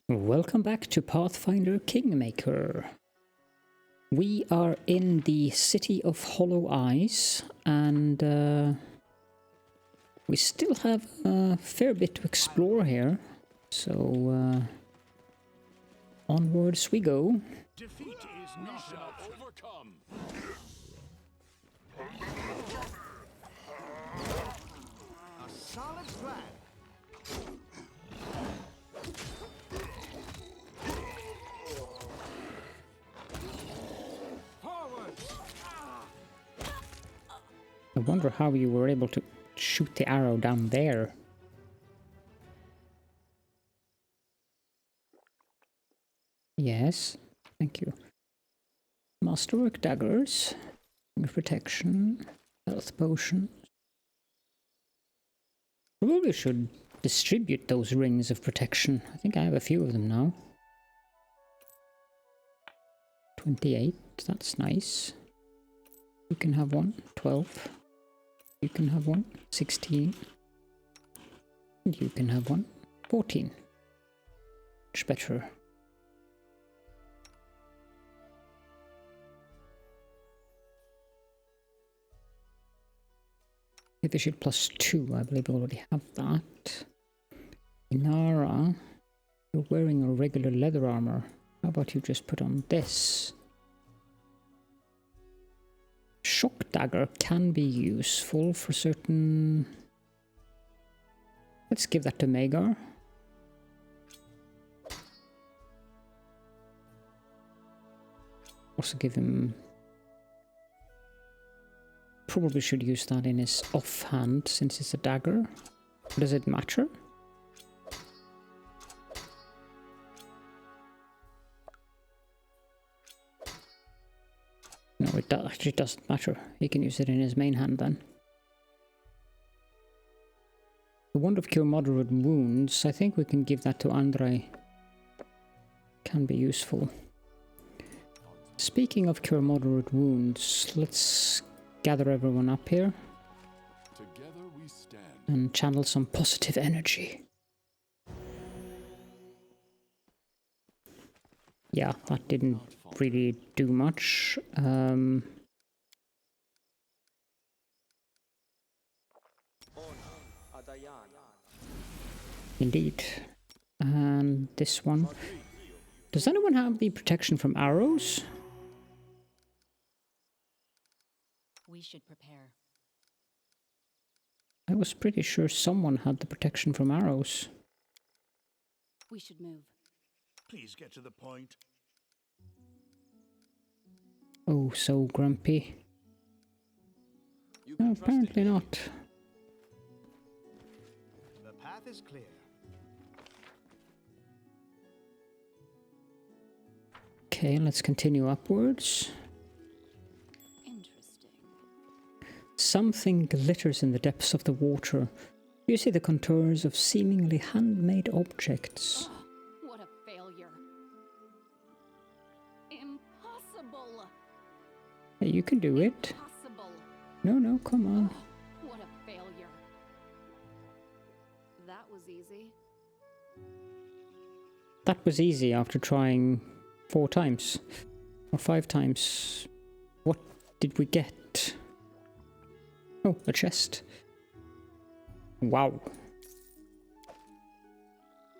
Welcome back to Pathfinder Kingmaker. We are in the city of Hollow Eyes, and we still have a fair bit to explore here. So onwards we go. Defeat is not overcome. A solid plan. I wonder how you were able to shoot the arrow down there. Yes, thank you. Masterwork daggers, protection, health potion. Probably should distribute those rings of protection. I think I have a few of them now. 28, that's nice. You can have one. 12. You can have one. 16. And you can have one. 14. Much better. Efficient +2, I believe we already have that. Inara, you're wearing a regular leather armor. How about you just put on this? Shock dagger can be useful for certain... Let's give that to Magar. Also give him... Probably should use that in his offhand since it's a dagger. Does it matter? No, it actually doesn't matter. He can use it in his main hand then. The Wand of Cure Moderate Wounds, I think we can give that to Andrei. Can be useful. Speaking of Cure Moderate Wounds, let's gather everyone up here. Together we stand. And channel some positive energy. Yeah, that didn't really do much. Indeed. And this one. Does anyone have the protection from arrows? We should prepare. I was pretty sure someone had the protection from arrows. We should move. Please get to the point. Oh, so grumpy. No, apparently not. The path is clear. Okay, let's continue upwards. Interesting. Something glitters in the depths of the water. You see the contours of seemingly handmade objects. Oh, what a failure. Impossible. Hey, you can do it. Impossible. No, come on. Oh, what a failure. That was easy. That was easy after trying 4 times. Or 5 times. What did we get? Oh, a chest. Wow.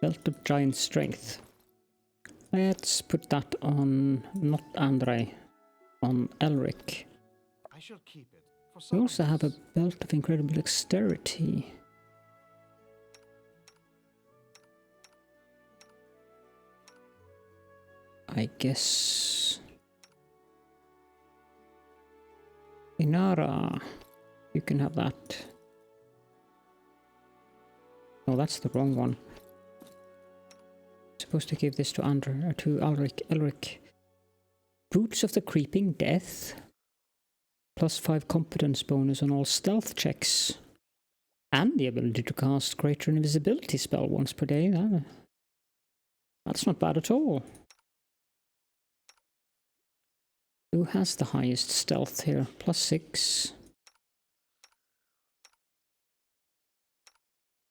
Belt of Giant Strength. Let's put that on, not Andrei, on Elric. I shall keep it for We someone also have a else. Belt of Incredible Dexterity. I guess... Inara, you can have that. Oh, that's the wrong one. Supposed to give this to Elric. Boots of the Creeping Death. +5 competence bonus on all stealth checks. And the ability to cast greater invisibility spell once per day. That's not bad at all. Who has the highest stealth here? +6.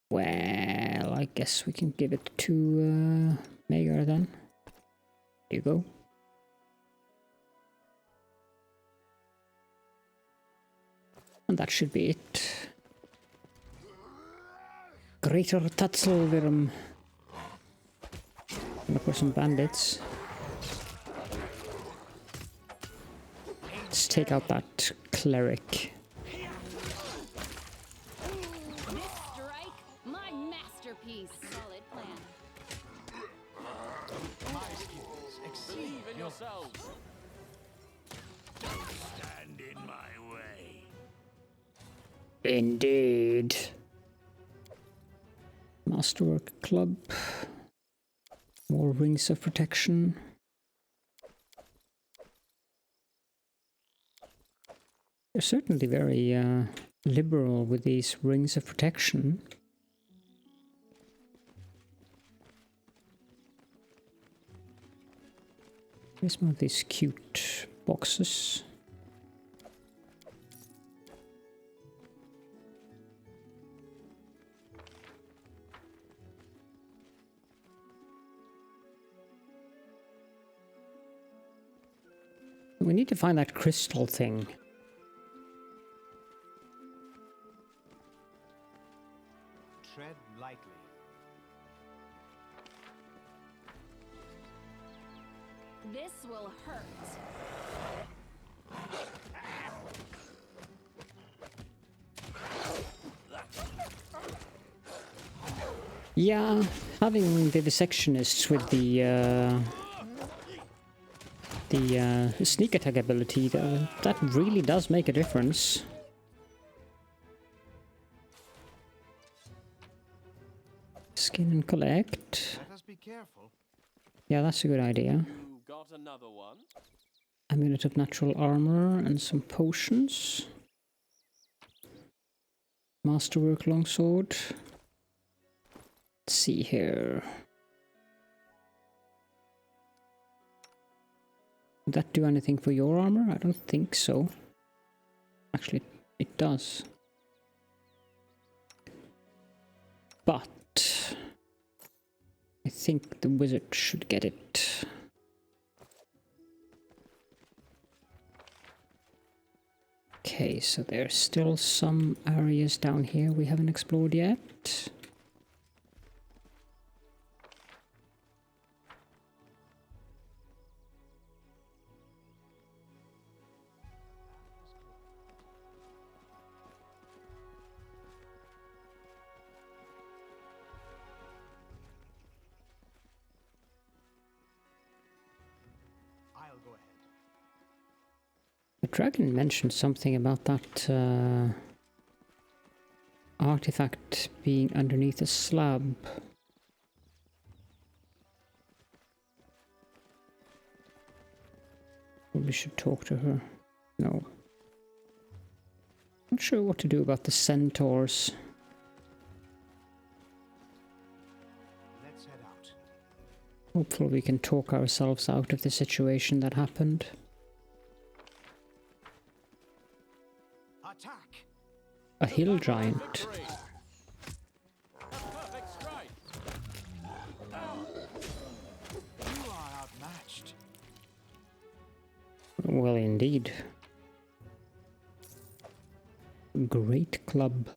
Well, I guess we can give it to Magar then. There you go. And that should be it. Greater Tatzelwurm. Look for some bandits. Let's take out that cleric. This strike, my masterpiece. Solid plan. My skills exceed yourselves. Don't stand in my way. Indeed. Masterwork Club. More rings of protection. They're certainly very liberal with these rings of protection. Here's one of these cute boxes. We need to find that crystal thing. Tread lightly. This will hurt. Yeah, having the dissectionists with the sneak attack ability, that really does make a difference. Skin and collect. Let us be careful. Yeah, that's a good idea. You got another one? Amulet of natural armor and some potions. Masterwork longsword. Let's see here. Would that do anything for your armor? I don't think so. Actually, it does. But I think the wizard should get it. Okay, so there's still some areas down here we haven't explored yet. I'll go ahead. The dragon mentioned something about that artifact being underneath a slab. Probably should talk to her. No. Not sure what to do about the centaurs. Let's head out. Hopefully we can talk ourselves out of the situation that happened. Attack! A hill giant. Victory! A perfect strike! You are outmatched. Well, indeed. Great club.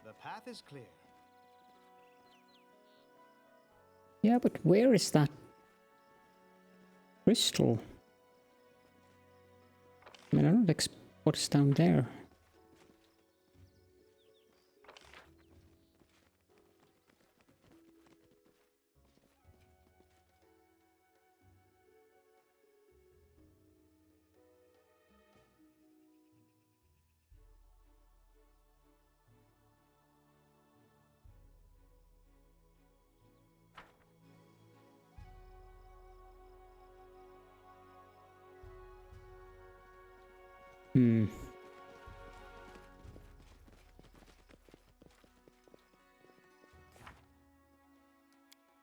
The path is clear. Yeah, but where is that crystal? I mean, I don't expect what's down there.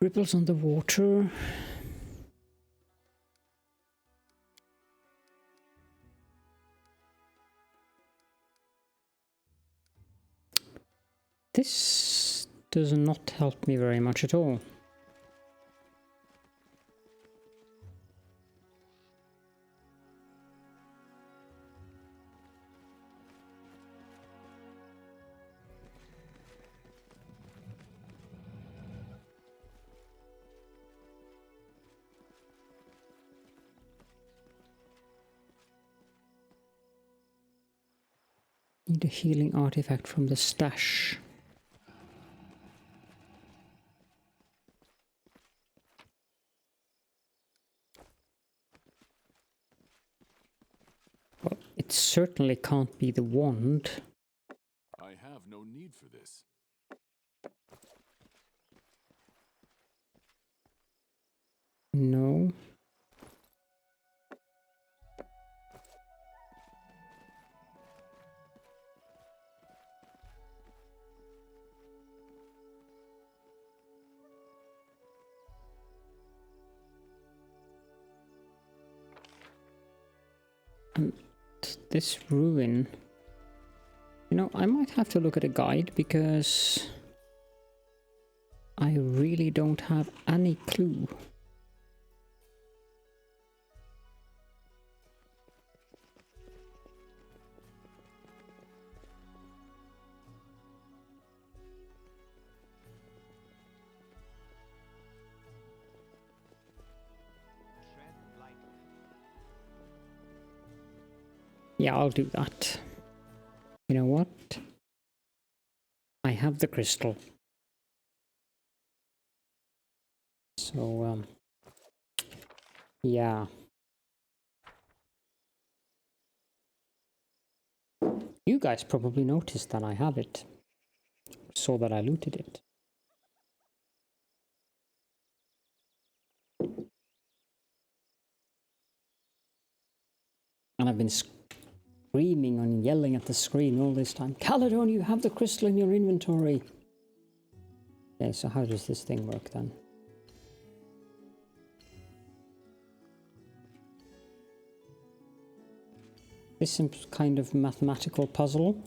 Ripples on the water. This does not help me very much at all. Need a healing artifact from the stash. Well, it certainly can't be the wand. I have no need for this. No. This ruin, you know, I might have to look at a guide because I really don't have any clue. Tread lightly. Yeah, I'll do that. You know what? I have the crystal. So, yeah. You guys probably noticed that I have it. Saw that I looted it. And I've been screaming and yelling at the screen all this time. Caledorn, you have the crystal in your inventory. Okay, so how does this thing work then? This is some kind of mathematical puzzle.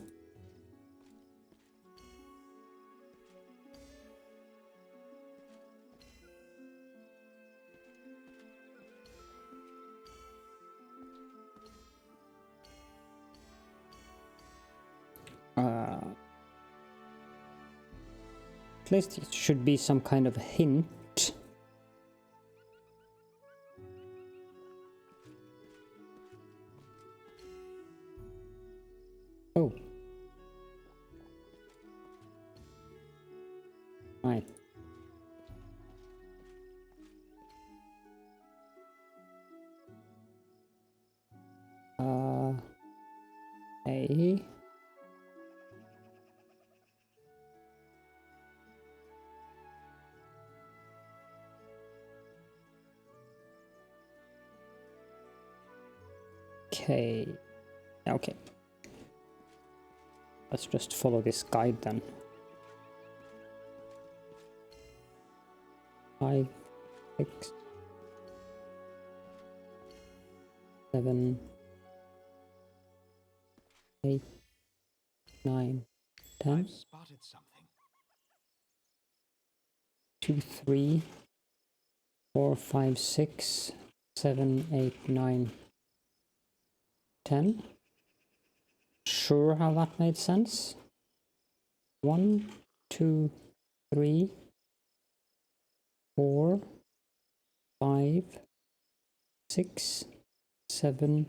At least it should be some kind of a hint. Oh. Right. A. Okay. Okay. Let's just follow this guide then. 5, 6, 7, 8, 9, 10. I've spotted something. 2, 3, 4, 5, 6, 7, 8, 9, 10. Sure how that made sense? 1, 2, 3, 4, 5, 6, 7,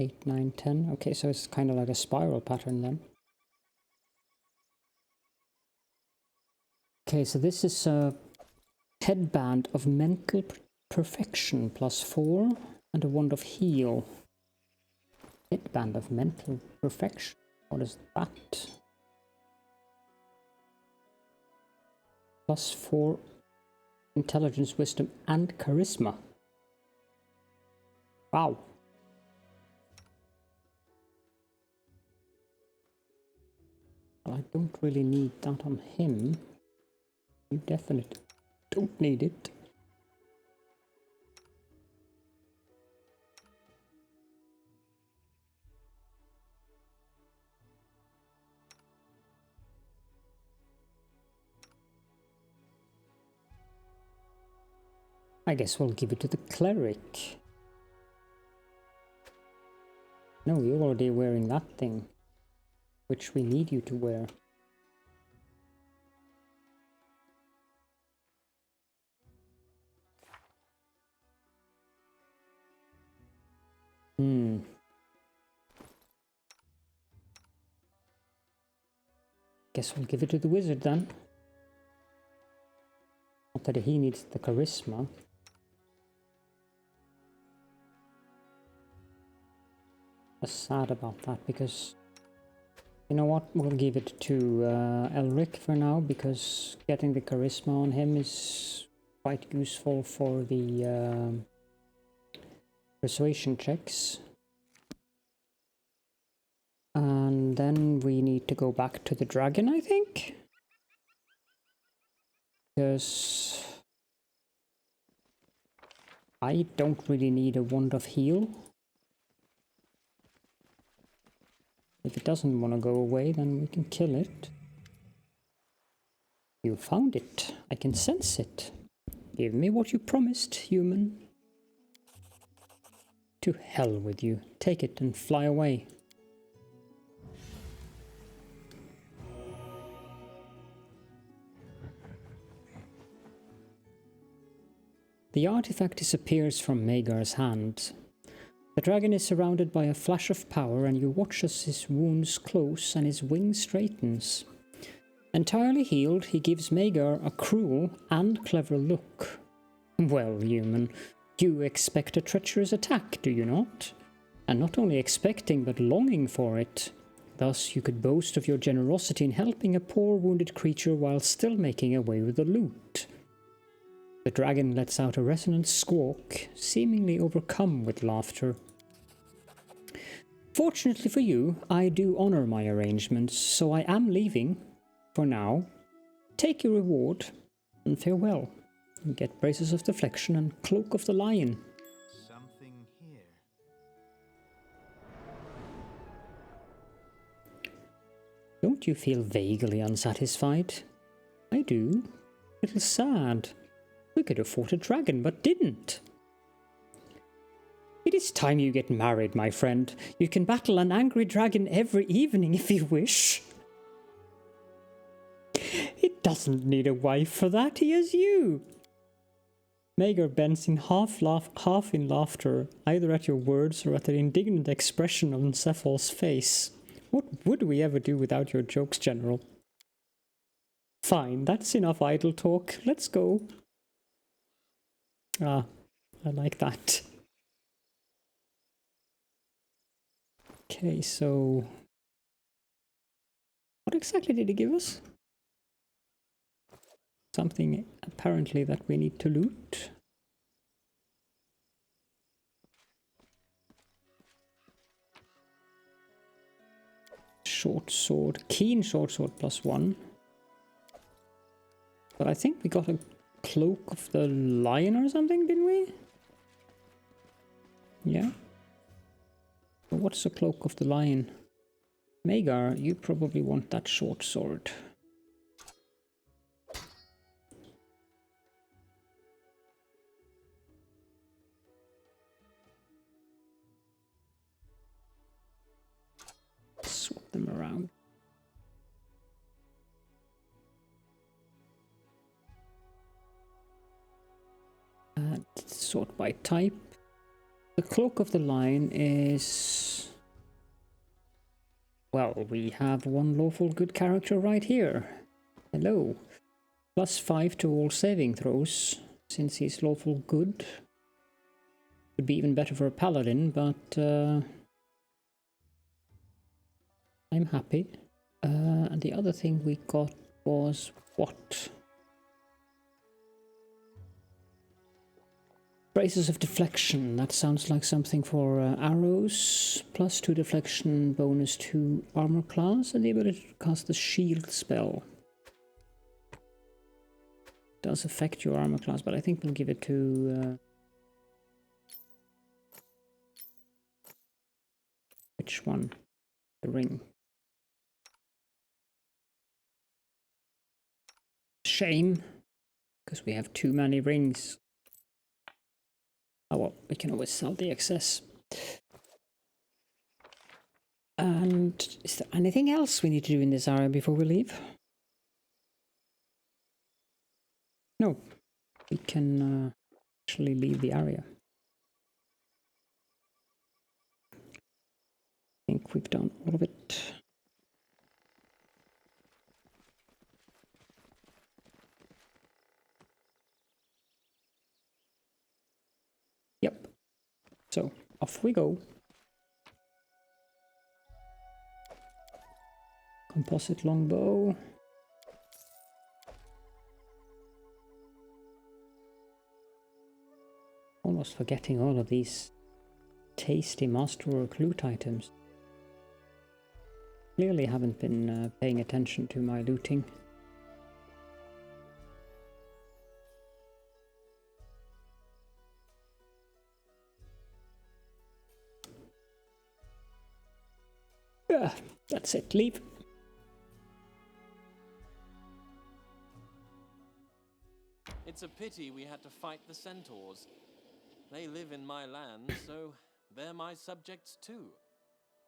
8, 9, 10. Okay, so it's kind of like a spiral pattern then. Okay, so this is a headband of mental perfection +4 and a wand of heal. Headband of mental perfection. What is that? +4 intelligence, wisdom, and charisma. Wow. Well, I don't really need that on him. You definitely. Don't need it. I guess we'll give it to the cleric. No, you're already wearing that thing, which we need you to wear. Guess we'll give it to the wizard then. Not that he needs the charisma. I'm sad about that because, you know what, we'll give it to Elric for now because getting the charisma on him is quite useful for the persuasion checks. And then we need to go back to the dragon, I think. Because I don't really need a wand of heal. If it doesn't want to go away, then we can kill it. You found it. I can sense it. Give me what you promised, human. To hell with you. Take it and fly away. The artifact disappears from Magar's hand. The dragon is surrounded by a flash of power, and you watch as his wounds close and his wing straightens. Entirely healed, he gives Magar a cruel and clever look. Well, human, you expect a treacherous attack, do you not? And not only expecting, but longing for it. Thus, you could boast of your generosity in helping a poor wounded creature while still making away with the loot. The dragon lets out a resonant squawk, seemingly overcome with laughter. Fortunately for you, I do honor my arrangements, so I am leaving, for now. Take your reward, and farewell. You get Braces of Deflection and Cloak of the Lion. Something here. Don't you feel vaguely unsatisfied? I do. A little sad. We could have fought a dragon, but didn't. It is time you get married, my friend. You can battle an angry dragon every evening if you wish. It doesn't need a wife for that, he has you. Magar bends in half in laughter, either at your words or at the indignant expression on Cephal's face. What would we ever do without your jokes, General? Fine, that's enough idle talk. Let's go. Ah, I like that. Okay, so what exactly did he give us? Something apparently that we need to loot. Short sword, keen short sword +1. But I think we got a Cloak of the Lion or something, didn't we? Yeah. What's the Cloak of the Lion? Magar, you probably want that short sword. Swap them around. Sort by type. The Cloak of the Lion is... Well, we have one lawful good character right here. Hello. +5 to all saving throws, since he's lawful good. Would be even better for a paladin, but I'm happy. And the other thing we got was what? Braces of Deflection. That sounds like something for arrows. +2 deflection, bonus to armor class, and the ability to cast the shield spell. does affect your armor class, but I think we'll give it to... which one? The ring. Shame, because we have too many rings. Oh well, we can always sell the excess. And is there anything else we need to do in this area before we leave? No, we can actually leave the area. I think we've done all of it. Yep. So, off we go. Composite longbow. Almost forgetting all of these tasty masterwork loot items. Clearly haven't been paying attention to my looting. Yeah, that's it, leave. It's a pity we had to fight the centaurs. They live in my land, so they're my subjects too.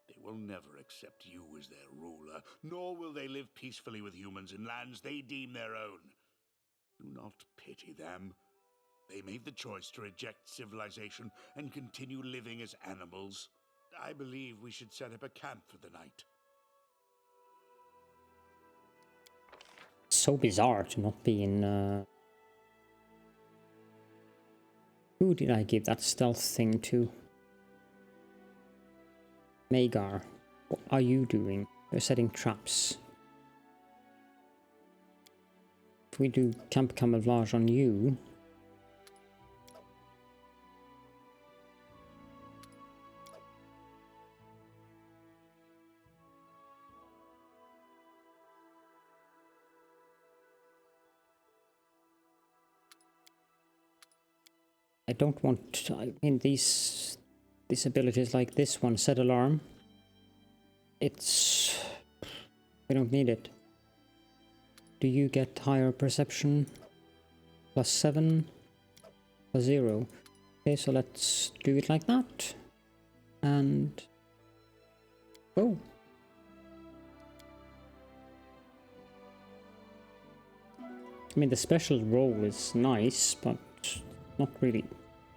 They will never accept you as their ruler, nor will they live peacefully with humans in lands they deem their own. Do not pity them. They made the choice to reject civilization and continue living as animals. I believe we should set up a camp for the night. So bizarre to not be in... Who did I give that stealth thing to? Magar. What are you doing? You're setting traps. If we do camp camouflage on you... I don't want to, I mean these abilities like this one, set alarm. We don't need it. Do you get higher perception? +7, +0. Okay, so let's do it like that. And oh. I mean the special roll is nice, but not really.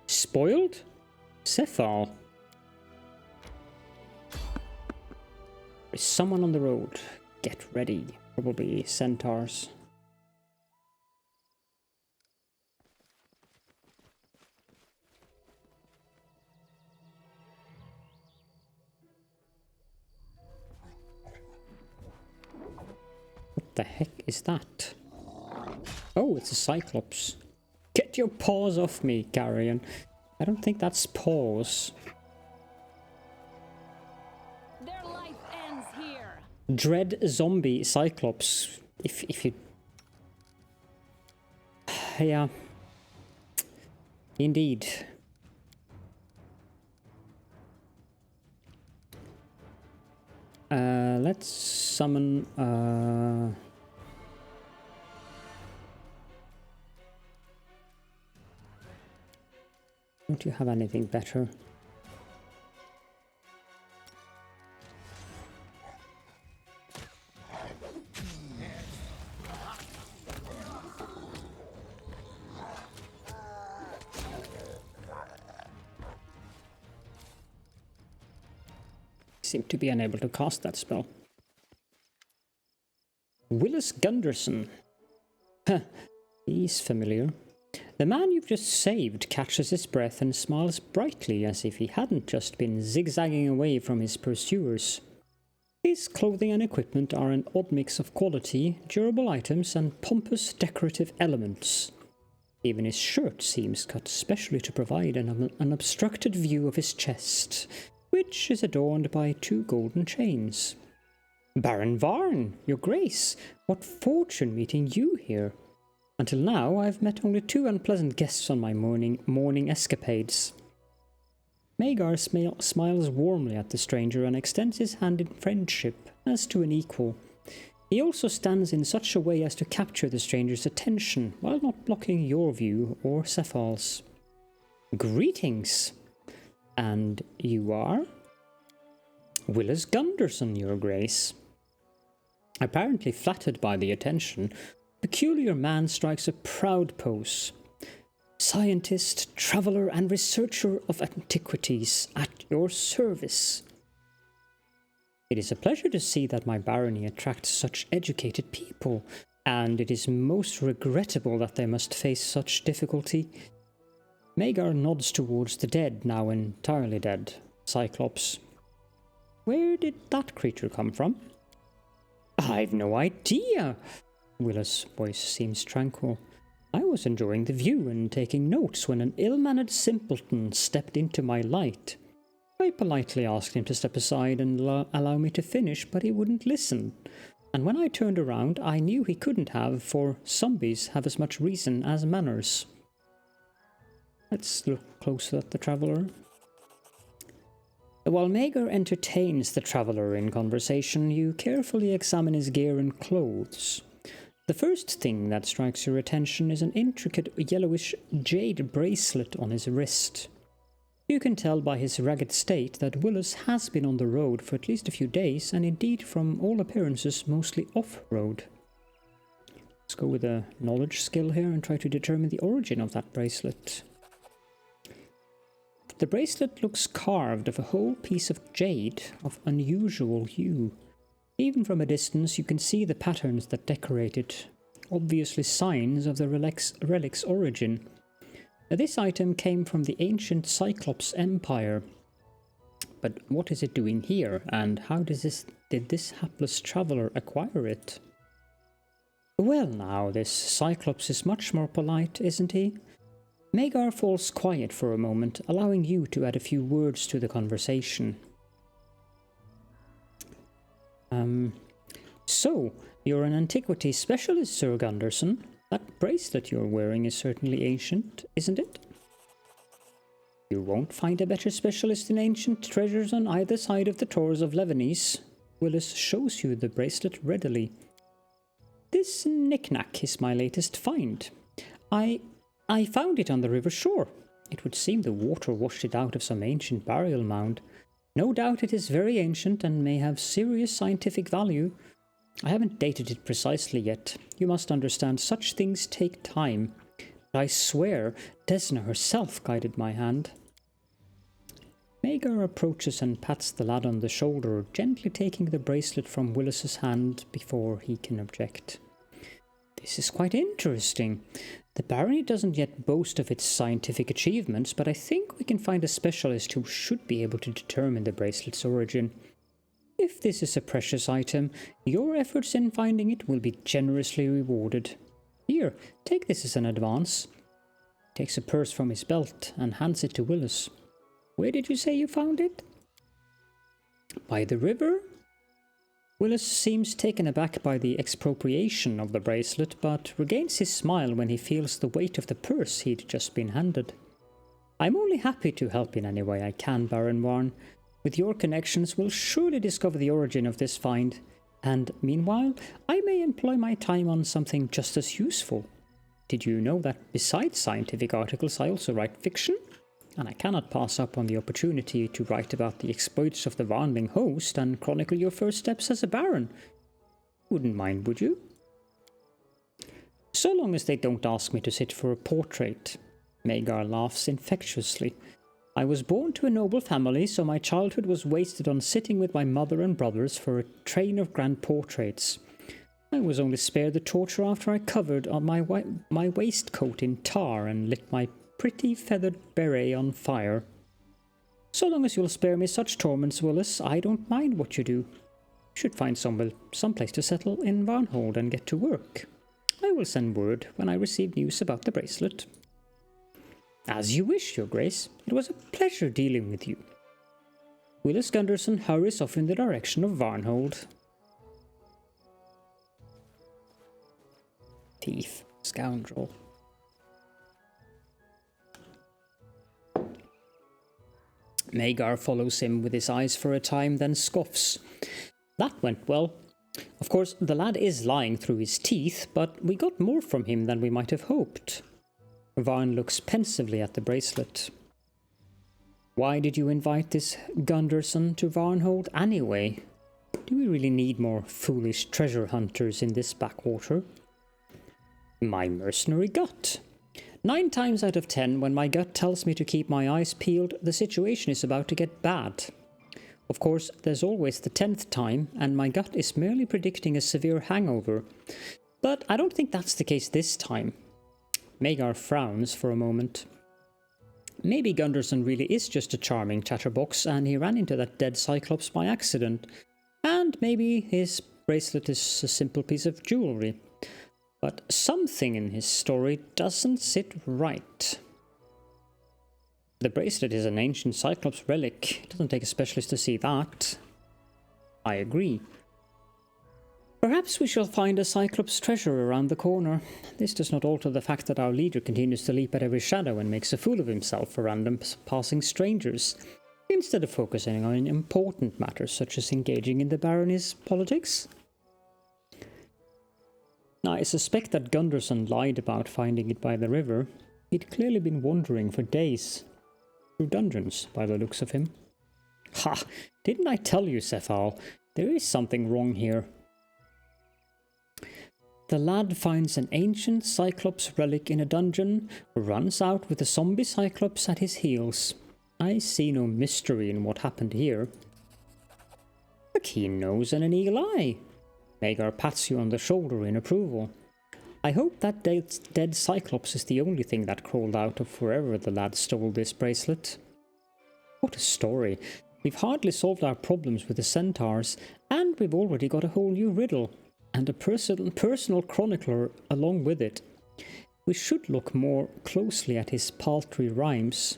Spoiled? Cephal. There's someone on the road. Get ready. Probably centaurs. What the heck is that? Oh, it's a cyclops. Get your paws off me, Carrion. I don't think that's paws. Their life ends here. Dread zombie cyclops. If you... Yeah. Indeed. Let's summon... Don't you have anything better? Seem to be unable to cast that spell. Willis Gunderson. Huh, he's familiar. The man you've just saved catches his breath and smiles brightly as if he hadn't just been zigzagging away from his pursuers. His clothing and equipment are an odd mix of quality, durable items and pompous decorative elements. Even his shirt seems cut specially to provide an unobstructed view of his chest, which is adorned by 2 golden chains. Baron Varn, your grace, what fortune meeting you here. Until now, I've met only 2 unpleasant guests on my morning escapades. Magar smiles warmly at the stranger and extends his hand in friendship, as to an equal. He also stands in such a way as to capture the stranger's attention, while not blocking your view or Cephal's. Greetings! And you are? Willis Gunderson, your grace. Apparently flattered by the attention, the peculiar man strikes a proud pose. Scientist, traveller, and researcher of antiquities, at your service. It is a pleasure to see that my barony attracts such educated people, and it is most regrettable that they must face such difficulty. Magar nods towards the dead, now entirely dead, Cyclops. Where did that creature come from? I've no idea. Willis' voice seems tranquil. I was enjoying the view and taking notes when an ill-mannered simpleton stepped into my light. I politely asked him to step aside and allow me to finish, but he wouldn't listen. And when I turned around, I knew he couldn't have, for zombies have as much reason as manners. Let's look closer at the traveller. While Magar entertains the traveller in conversation, you carefully examine his gear and clothes. The first thing that strikes your attention is an intricate yellowish jade bracelet on his wrist. You can tell by his ragged state that Willis has been on the road for at least a few days, and indeed, from all appearances, mostly off-road. Let's go with a knowledge skill here and try to determine the origin of that bracelet. The bracelet looks carved of a whole piece of jade of unusual hue. Even from a distance you can see the patterns that decorate it, obviously signs of the relic's origin. This item came from the ancient Cyclops Empire. But what is it doing here, and how did this hapless traveller acquire it? Well now, this Cyclops is much more polite, isn't he? Magar falls quiet for a moment, allowing you to add a few words to the conversation. So, you're an antiquity specialist, Sir Gunderson. That bracelet you're wearing is certainly ancient, isn't it? You won't find a better specialist in ancient treasures on either side of the Tors of Lebanese. Willis shows you the bracelet readily. This knick-knack is my latest find. I found it on the river shore. It would seem the water washed it out of some ancient burial mound. No doubt it is very ancient and may have serious scientific value. I haven't dated it precisely yet. You must understand, such things take time. But I swear Desna herself guided my hand. Magar approaches and pats the lad on the shoulder, gently taking the bracelet from Willis's hand before he can object. This is quite interesting. The barony doesn't yet boast of its scientific achievements, but I think we can find a specialist who should be able to determine the bracelet's origin. If this is a precious item, your efforts in finding it will be generously rewarded. Here, take this as an advance. He takes a purse from his belt and hands it to Willis. Where did you say you found it? By the river? Willis seems taken aback by the expropriation of the bracelet, but regains his smile when he feels the weight of the purse he'd just been handed. I'm only happy to help in any way I can, Baron Varn. With your connections, we'll surely discover the origin of this find, and meanwhile, I may employ my time on something just as useful. Did you know that besides scientific articles, I also write fiction? And I cannot pass up on the opportunity to write about the exploits of the Varnling host and chronicle your first steps as a baron. Wouldn't mind, would you? So long as they don't ask me to sit for a portrait. Magar laughs infectiously. I was born to a noble family, so my childhood was wasted on sitting with my mother and brothers for a train of grand portraits. I was only spared the torture after I covered on my waistcoat in tar and lit my pretty feathered beret on fire. So long as you'll spare me such torments, Willis, I don't mind what you do. You should find some place to settle in Varnhold and get to work. I will send word when I receive news about the bracelet. As you wish, Your Grace. It was a pleasure dealing with you. Willis Gunderson hurries off in the direction of Varnhold. Thief. Scoundrel. Magar follows him with his eyes for a time, then scoffs. That went well. Of course, the lad is lying through his teeth, but we got more from him than we might have hoped. Varn looks pensively at the bracelet. Why did you invite this Gunderson to Varnhold anyway? Do we really need more foolish treasure hunters in this backwater? My mercenary gut. 9 times out of 10, when my gut tells me to keep my eyes peeled, the situation is about to get bad. Of course, there's always the 10th time, and my gut is merely predicting a severe hangover. But I don't think that's the case this time. Magar frowns for a moment. Maybe Gunderson really is just a charming chatterbox, and he ran into that dead Cyclops by accident. And maybe his bracelet is a simple piece of jewelry. But something in his story doesn't sit right. The bracelet is an ancient Cyclops relic. It doesn't take a specialist to see that. I agree. Perhaps we shall find a Cyclops treasure around the corner. This does not alter the fact that our leader continues to leap at every shadow and makes a fool of himself for random passing strangers, instead of focusing on important matters such as engaging in the Baroness' politics. Now, I suspect that Gunderson lied about finding it by the river. He'd clearly been wandering for days. Through dungeons, by the looks of him. Ha! Didn't I tell you, Cephal? There is something wrong here. The lad finds an ancient Cyclops relic in a dungeon, runs out with a zombie Cyclops at his heels. I see no mystery in what happened here. A keen nose and an eagle eye. Magar pats you on the shoulder in approval. I hope that dead Cyclops is the only thing that crawled out of wherever the lad stole this bracelet. What a story. We've hardly solved our problems with the centaurs, and we've already got a whole new riddle, and a personal chronicler along with it. We should look more closely at his paltry rhymes.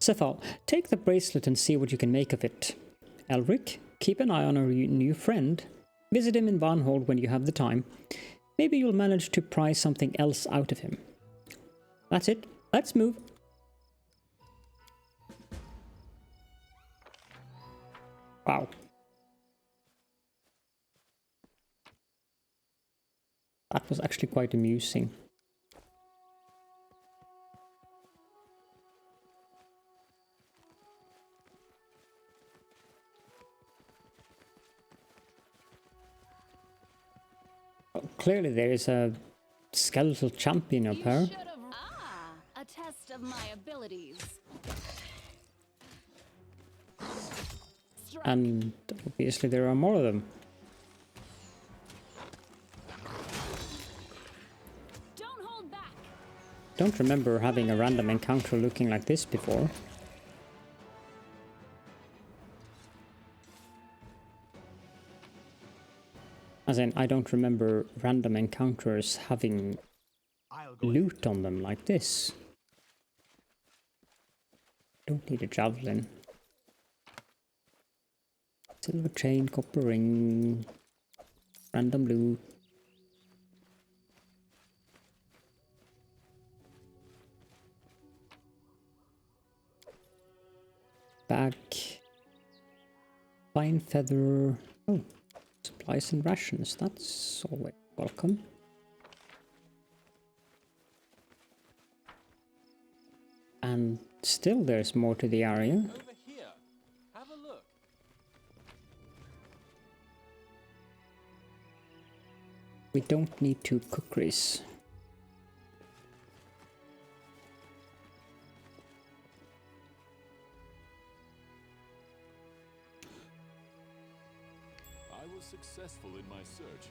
Cephal, take the bracelet and see what you can make of it. Elric, keep an eye on our new friend. Visit him in Varnhold when you have the time. Maybe you'll manage to pry something else out of him. That's it. Let's move. Wow. That was actually quite amusing. Well, clearly there is a skeletal champion up here. A test of my abilities. And obviously there are more of them. Don't hold back. Don't remember having a random encounter looking like this before. As in, I don't remember random encounters having loot on them like this. Don't need a javelin. Silver chain, copper ring, random loot. Bag. Fine feather. Oh, supplies and rations. That's always welcome. And still there's more to the area. Over here. Have a look. We don't need 2 cookeries. I was successful in my search.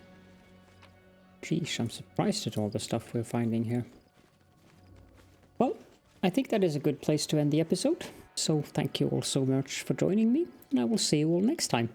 Geesh, I'm surprised at all the stuff we're finding here. Well, I think that is a good place to end the episode. So thank you all so much for joining me, and I will see you all next time.